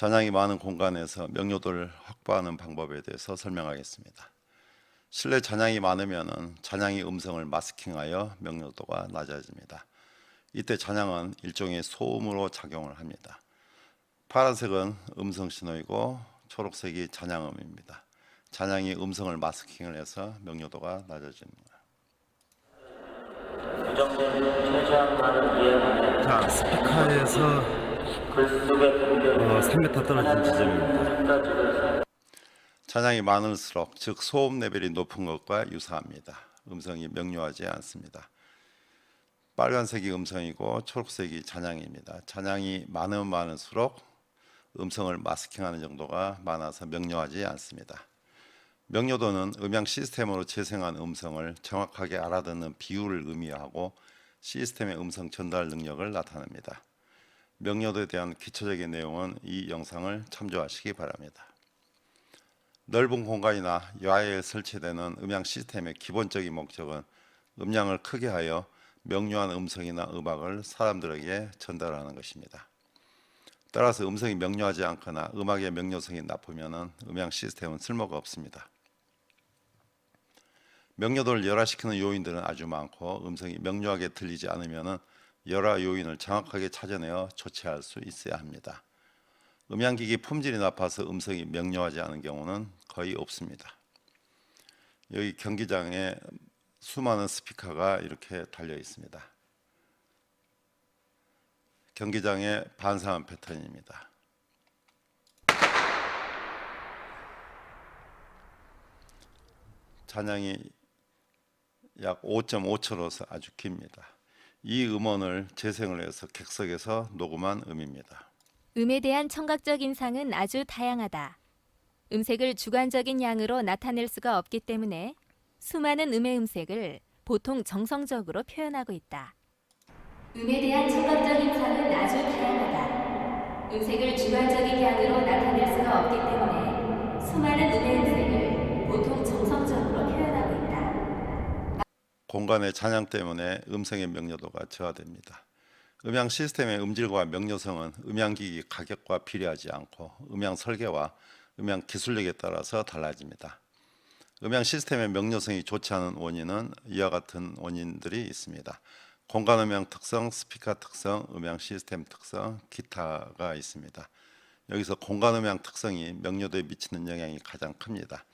잔향이 많은 공간에서 명료도를 확보하는 방법에 대해서 설명하겠습니다. 실내 잔향이 많으면 잔향이 음성을 마스킹하여 명료도가 낮아집니다. 이때 잔향은 일종의 소음으로 작용을 합니다. 파란색은 음성 신호이고 초록색이 잔향음입니다. 잔향이 음성을 마스킹을 해서 명료도가 낮아집니다. 자, 스피커에서 3m 떨어진 지점입니다. 잔향이 많을수록 즉 소음 레벨이 높은 것과 유사합니다. 음성이 명료하지 않습니다. 빨간색이 음성이고 초록색이 잔향입니다. 잔향이 많으면 많을수록 음성을 마스킹하는 정도가 많아서 명료하지 않습니다. 명료도는 음향 시스템으로 재생한 음성을 정확하게 알아듣는 비율을 의미하고 시스템의 음성 전달 능력을 나타냅니다. 명료도에 대한 기초적인 내용은 이 영상을 참조하시기 바랍니다. 넓은 공간이나 야외에 설치되는 음향 시스템의 기본적인 목적은 음량을 크게 하여 명료한 음성이나 음악을 사람들에게 전달하는 것입니다. 따라서 음성이 명료하지 않거나 음악의 명료성이 나쁘면 음향 시스템은 쓸모가 없습니다. 명료도를 열화시키는 요인들은 아주 많고 음성이 명료하게 들리지 않으면 열화 요인을 정확하게 찾아내어 조치할 수 있어야 합니다. 음향기기 품질이 나빠서 음성이 명료하지 않은 경우는 거의 없습니다. 여기 경기장에 수많은 스피커가 이렇게 달려 있습니다. 경기장의 반사음 패턴입니다. 잔향이 약 5.5초로서 아주 깁니다. 이 음원을 재생을 해서 객석에서 녹음한 음입니다. 음에 대한 청각적 인상은 아주 다양하다. 음색을 주관적인 양으로 나타낼 수가 없기 때문에 수많은 음의 음색을 보통 정성적으로 표현하고 있다. 음에 대한 청각적 인상은 아주 다양하다. 음색을 주관적인 양으로 나타낼 수가 없기 때문에 수많은 음의 음색을 보통 정성적으로 표현하고 있다. 공간의 잔향 때문에 음성의 명료도가 저하됩니다. 음향 시스템의 음질과 명료성은 음향기기 가격과 비례하지 않고 음향 설계와 음향 기술력에 따라서 달라집니다. 음향 시스템의 명료성이 좋지 않은 원인은 이와 같은 원인들이 있습니다. 공간 음향 특성, 스피커 특성, 음향 시스템 특성, 기타가 있습니다. 여기서 공간 음향 특성이 명료도에 미치는 영향이 가장 큽니다.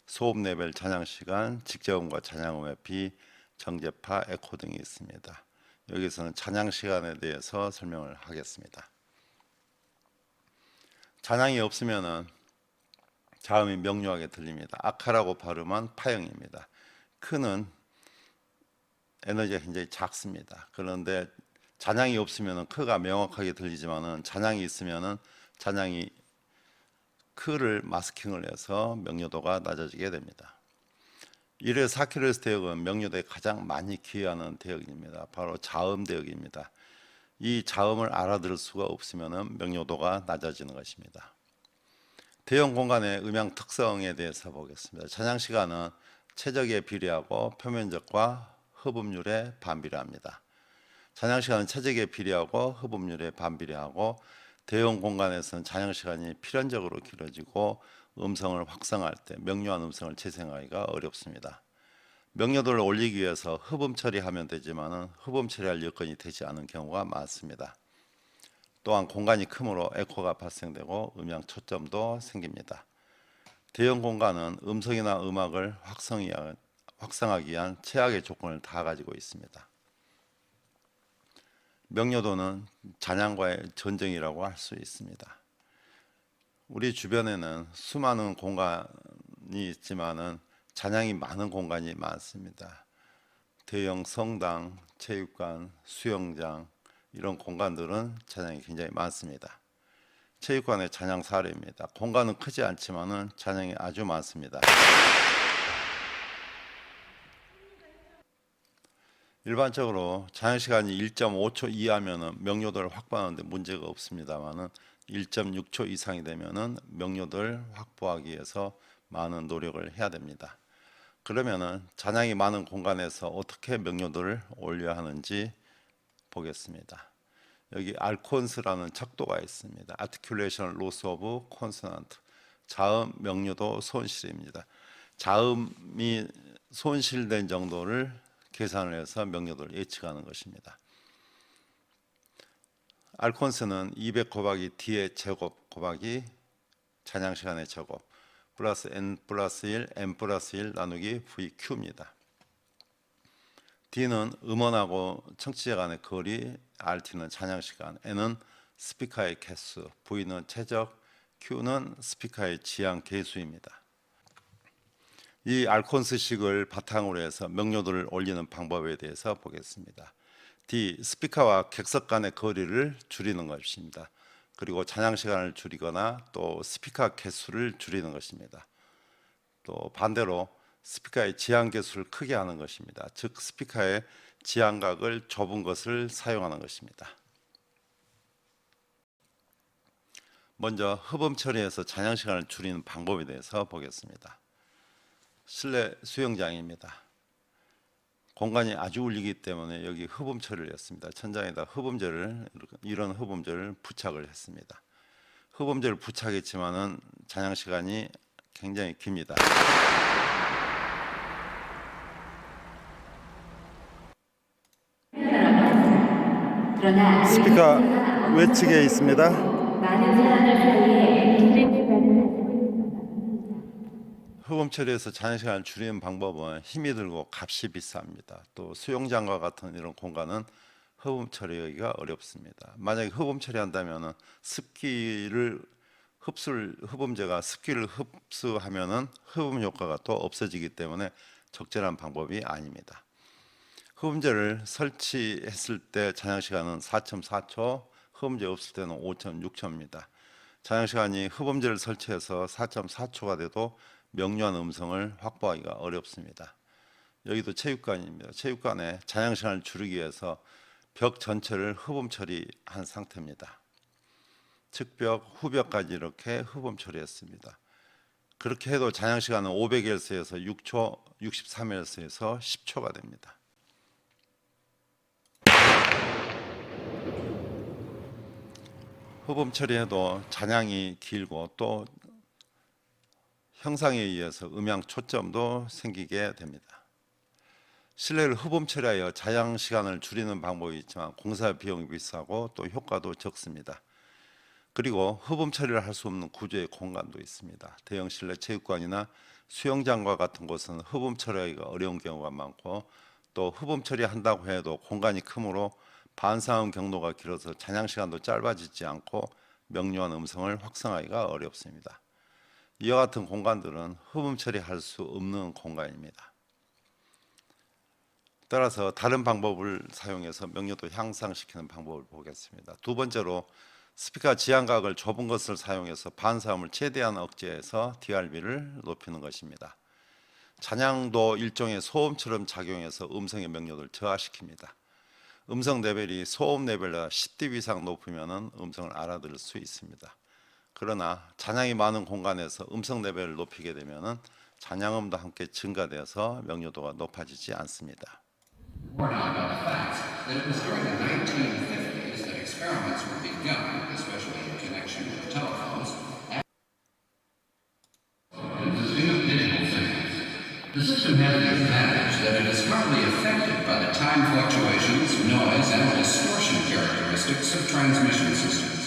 소음 레벨, 잔향 시간, 직접음과 잔향음의 비, 정제파, 에코 등이 있습니다. 여기서는 잔향 시간에 대해서 설명을 하겠습니다. 잔향이 없으면 자음이 명료하게 들립니다. 아카라고 발음한 파형입니다. 크는 에너지가 굉장히 작습니다. 그런데 잔향이 없으면 크가 명확하게 들리지만은 잔향이 있으면은 잔향이 크를 마스킹을 해서 명료도가 낮아지게 됩니다. 1회 4kHz 대역은 명료도에 가장 많이 기여하는 대역입니다. 바로 자음 대역입니다. 이 자음을 알아들을 수가 없으면 명료도가 낮아지는 것입니다. 대형 공간의 음향 특성에 대해서 보겠습니다. 잔향 시간은 최적에 비례하고 표면적과 흡음률에 반비례합니다. 잔향 시간은 최적에 비례하고 흡음률에 반비례하고 대형 공간에서는 잔향 시간이 필연적으로 길어지고 음성을 확성할 때 명료한 음성을 재생하기가 어렵습니다. 명료도를 올리기 위해서 흡음 처리하면 되지만 흡음 처리할 여건이 되지 않은 경우가 많습니다. 또한 공간이 크므로 에코가 발생되고 음향 초점도 생깁니다. 대형 공간은 음성이나 음악을 확성하기 위한 최악의 조건을 다 가지고 있습니다. 명료도는 잔향과의 전쟁이라고 할 수 있습니다. 우리 주변에는 수많은 공간이 있지만은 잔향이 많은 공간이 많습니다. 대형 성당, 체육관, 수영장 이런 공간들은 잔향이 굉장히 많습니다. 체육관의 잔향 사례입니다. 공간은 크지 않지만은 잔향이 아주 많습니다. 일반적으로 잔향 시간이 1.5초 이하면은 명료도를 확보하는데 문제가 없습니다만은 1.6초 이상이 되면은 명료도를 확보하기 위해서 많은 노력을 해야 됩니다. 그러면은 잔향이 많은 공간에서 어떻게 명료도를 올려야 하는지 보겠습니다. 여기 알콘스라는 척도가 있습니다. Articulation Loss of Consonant. 자음 명료도 손실입니다. 자음이 손실된 정도를 계산을 해서 명료도를 예측하는 것입니다. 알콘스는 200 곱하기 D의 제곱 곱하기 잔향시간의 제곱 플러스 N 플러스 1, M 플러스 1 나누기 VQ입니다. D는 음원하고 청취자 간의 거리, RT는 잔향시간, N은 스피커의 개수, V는 최적, Q는 스피커의 지향 계수입니다. 이 알콘스식을 바탕으로 해서 명료도를 올리는 방법에 대해서 보겠습니다. D. 스피커와 객석 간의 거리를 줄이는 것입니다. 그리고 잔향시간을 줄이거나 또 스피커 개수를 줄이는 것입니다. 또 반대로 스피커의 지향 개수를 크게 하는 것입니다. 즉 스피커의 지향각을 좁은 것을 사용하는 것입니다. 먼저 흡음 처리에서 잔향시간을 줄이는 방법에 대해서 보겠습니다. 실내 수영장입니다. 공간이 아주 울리기 때문에 여기 흡음 처리를 했습니다. 천장에다 흡음재를 이런 흡음재를 부착을 했습니다. 흡음재를 부착했지만은 잔향 시간이 굉장히 깁니다. 스피커 외측에 있습니다. 흡음 처리에서 잔향 시간을 줄이는 방법은 힘이 들고 값이 비쌉니다. 또 수영장과 같은 이런 공간은 흡음 처리하기가 어렵습니다. 만약에 흡음 처리한다면은 흡음재가 습기를 흡수하면은 흡음 효과가 또 없어지기 때문에 적절한 방법이 아닙니다. 흡음재를 설치했을 때 잔향 시간은 4.4초, 흡음재 없을 때는 5.6초입니다. 잔향 시간이 흡음재를 설치해서 4.4초가 돼도 명료한 음성을 확보하기가 어렵습니다. 여기도 체육관입니다. 체육관에 잔향 시간을 줄이기 위해서 벽 전체를 흡음 처리한 상태입니다. 측벽, 후벽까지 이렇게 흡음 처리했습니다. 그렇게 해도 잔향 시간은 500Hz에서 6초, 63Hz에서 10초가 됩니다. 흡음 처리해도 잔향이 길고 또 형상에 의해서 음향 초점도 생기게 됩니다. 실내를 흡음 처리하여 잔향 시간을 줄이는 방법이 있지만 공사 비용이 비싸고 또 효과도 적습니다. 그리고 흡음 처리를 할 수 없는 구조의 공간도 있습니다. 대형 실내 체육관이나 수영장과 같은 곳은 흡음 처리하기가 어려운 경우가 많고 또 흡음 처리한다고 해도 공간이 크므로 반사음 경로가 길어서 잔향 시간도 짧아지지 않고 명료한 음성을 확성하기가 어렵습니다. 이와 같은 공간들은 흡음 처리할 수 없는 공간입니다. 따라서 다른 방법을 사용해서 명료도 향상시키는 방법을 보겠습니다. 두 번째로 스피커 지향각을 좁은 것을 사용해서 반사음을 최대한 억제해서 DRB를 높이는 것입니다. 잔향도 일종의 소음처럼 작용해서 음성의 명료도를 저하시킵니다. 음성 레벨이 소음 레벨보다 10dB 이상 높으면 음성을 알아들을 수 있습니다. 그러나 잔향이 많은 공간에서 음성 레벨을 높이게 되면 잔향음도 함께 증가되어서 명료도가 높아지지 않습니다. More now about the facts that it was during the 1950s that experiments were begun, especially in connection with telephones. The system has the advantage that it is hardly affected by the time fluctuations, noise, and distortion characteristics of transmission systems.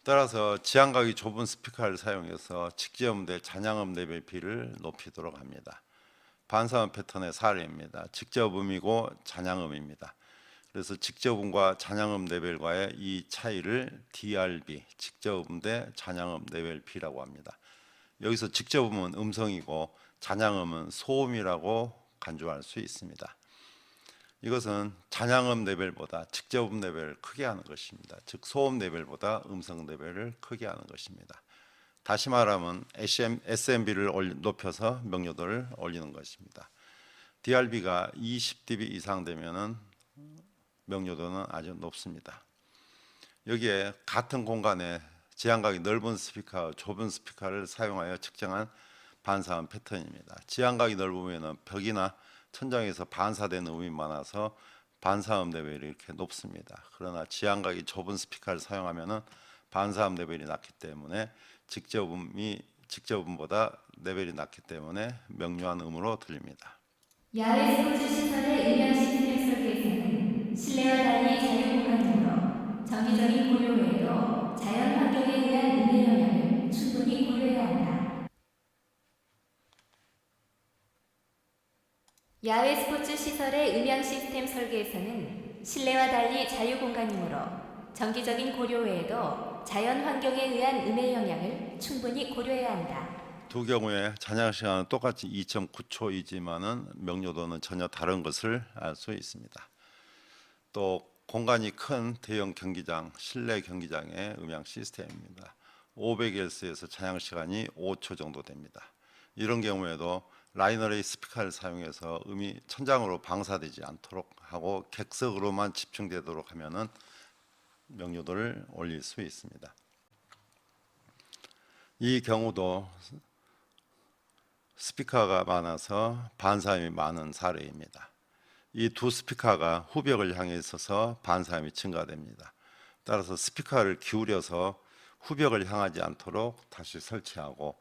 따라서 지향각이 좁은 스피커를 사용해서 직접음대 잔향음 레벨 B를 높이도록 합니다. 반사음 패턴의 사례입니다. 직접음이고 잔향음입니다. 그래서 직접음과 잔향음 레벨과의 이 차이를 DRB, 직접음 대 잔향음 레벨 B라고 합니다. 여기서 직접음은 음성이고 잔향음은 소음이라고 간주할 수 있습니다. 이것은 잔향음 레벨보다 직접음 레벨을 크게 하는 것입니다. 즉 소음 레벨보다 음성 레벨을 크게 하는 것입니다. 다시 말하면 SMB를 높여서 명료도를 올리는 것입니다. DRB가 20dB 이상 되면 명료도는 아주 높습니다. 여기에 같은 공간에 지향각이 넓은 스피커, 좁은 스피커를 사용하여 측정한 반사음 패턴입니다. 지향각이 넓으면 벽이나 천장에서 반사되는 음이 많아서 반사음 레벨이 이렇게 높습니다. 그러나 지향각이 좁은 스피커를 사용하면은 반사음 레벨이 낮기 때문에 직접음보다 레벨이 낮기 때문에 명료한 음으로 들립니다. 야외 스포츠 시설의 음향 시스템 설계에서는 실내와 달리 자유공간이므로 정기적인 고려 외에도 자연 환경에 의한 음의 영향을 충분히 고려해야 한다. 야외 스포츠 시설의 음향 시스템 설계에서는 실내와 달리 자유공간이므로 정기적인 고려 외에도 자연 환경에 의한 음의 영향을 충분히 고려해야 한다. 두 경우에 잔향 시간은 똑같이 2.9초이지만은 명료도는 전혀 다른 것을 알 수 있습니다. 또 공간이 큰 대형 경기장, 실내 경기장의 음향 시스템입니다. 500Hz에서 잔향 시간이 5초 정도 됩니다. 이런 경우에도 라인어레이 스피커를 사용해서 음이 천장으로 방사되지 않도록 하고 객석으로만 집중되도록 하면은 명료도를 올릴 수 있습니다. 이 경우도 스피커가 많아서 반사음이 많은 사례입니다. 이 두 스피커가 후벽을 향해 있어서 반사음이 증가됩니다. 따라서 스피커를 기울여서 후벽을 향하지 않도록 다시 설치하고,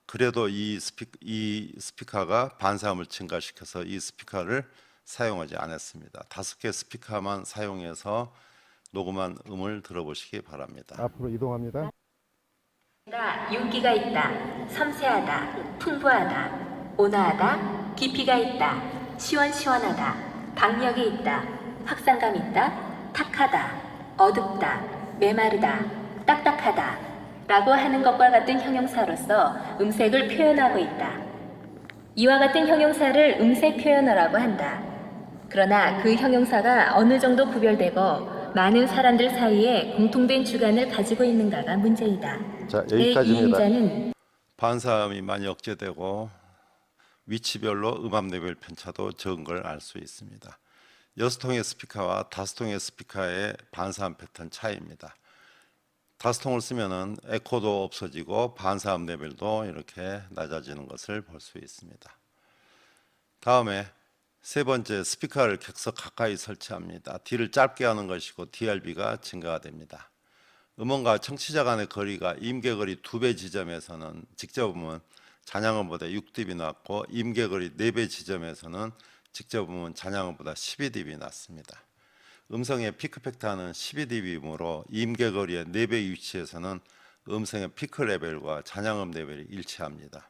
그래도 이 스피커가 반사음을 증가시켜서 이 스피커를 사용하지 않았습니다. 5개 스피커만 사용해서 녹음한 음을 들어보시기 바랍니다. 앞으로 이동합니다. 윤기가 있다. 섬세하다. 풍부하다. 온화하다. 깊이가 있다. 시원시원하다. 박력이 있다. 확산감 있다. 탁하다. 어둡다. 메마르다. 딱딱하다. 라고 하는 것과 같은 형용사로서 음색을 표현하고 있다. 이와 같은 형용사를 음색 표현어라고 한다. 그러나 그 형용사가 어느 정도 구별되고 많은 사람들 사이에 공통된 주관을 가지고 있는가가 문제이다. 자, 이 여기까지입니다. 인자는 반사음이 많이 억제되고 위치별로 음압 레벨 편차도 적은 걸 알 수 있습니다. 6통의 스피커와 5통의 스피커의 반사음 패턴 차이입니다. 5통을 쓰면은 에코도 없어지고 반사음 레벨도 이렇게 낮아지는 것을 볼 수 있습니다. 다음에 세 번째, 스피커를 객석 가까이 설치합니다. D를 짧게 하는 것이고 DRB가 증가가 됩니다. 음원과 청취자 간의 거리가 임계거리 2배 지점에서는 직접음은 잔향음보다 6dB 낮고 임계거리 4배 지점에서는 직접음은 잔향음보다 12dB 낮습니다. 음성의 피크 팩터는 12dB이므로 임계거리의 4배 위치에서는 음성의 피크 레벨과 잔향음 레벨이 일치합니다.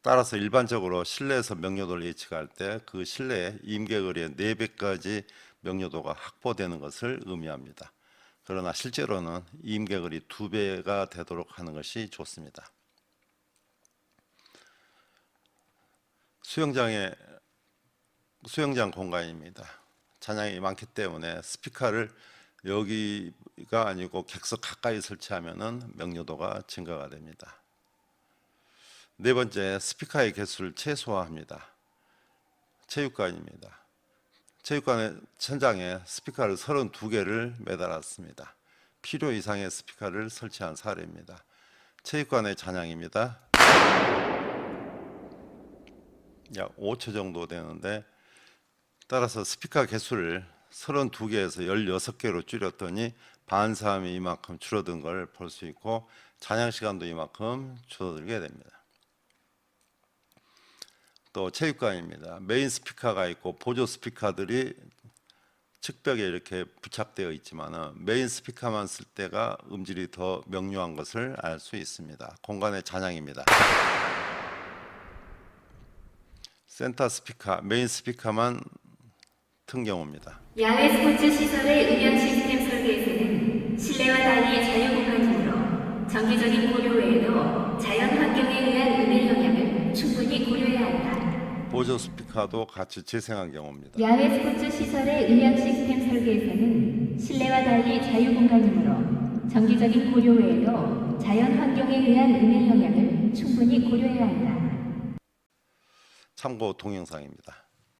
따라서 일반적으로 실내에서 명료도를 예측할 때 그 실내의 임계거리의 4배까지 명료도가 확보되는 것을 의미합니다. 그러나 실제로는 임계거리 2배가 되도록 하는 것이 좋습니다. 수영장 공간입니다. 잔향이 많기 때문에 스피커를 여기가 아니고 객석 가까이 설치하면은 명료도가 증가가 됩니다. 네 번째, 스피커의 개수를 최소화합니다. 체육관입니다. 체육관의 천장에 스피커를 32개를 매달았습니다. 필요 이상의 스피커를 설치한 사례입니다. 체육관의 잔향입니다. 약 5초 정도 되는데, 따라서 스피커 개수를 32개에서 16개로 줄였더니 반사음이 이만큼 줄어든 걸 볼 수 있고 잔향 시간도 이만큼 줄어들게 됩니다. 또 체육관입니다. 메인 스피커가 있고 보조 스피커들이 측벽에 이렇게 부착되어 있지만 메인 스피커만 쓸 때가 음질이 더 명료한 것을 알 수 있습니다. 공간의 잔향입니다. 센터 스피커, 메인 스피커만 튼 경우입니다. 야외 스포츠 시설의 음향 시스템 설계에서는 실내와 달리 자유공간이므로 정기적인 고려 외에도 자연 환경에 의한 음의 영향을 충분히 고려해야 한다. 보조 스피커도 같이 재생한 경우입니다. 야외 스포츠 시설의 음향 시스템 설계에서는 실내와 달리 자유공간이므로 정기적인 고려 외에도 자연 환경에 의한 음의 영향을 충분히 고려해야 한다. 참고 동영상입니다.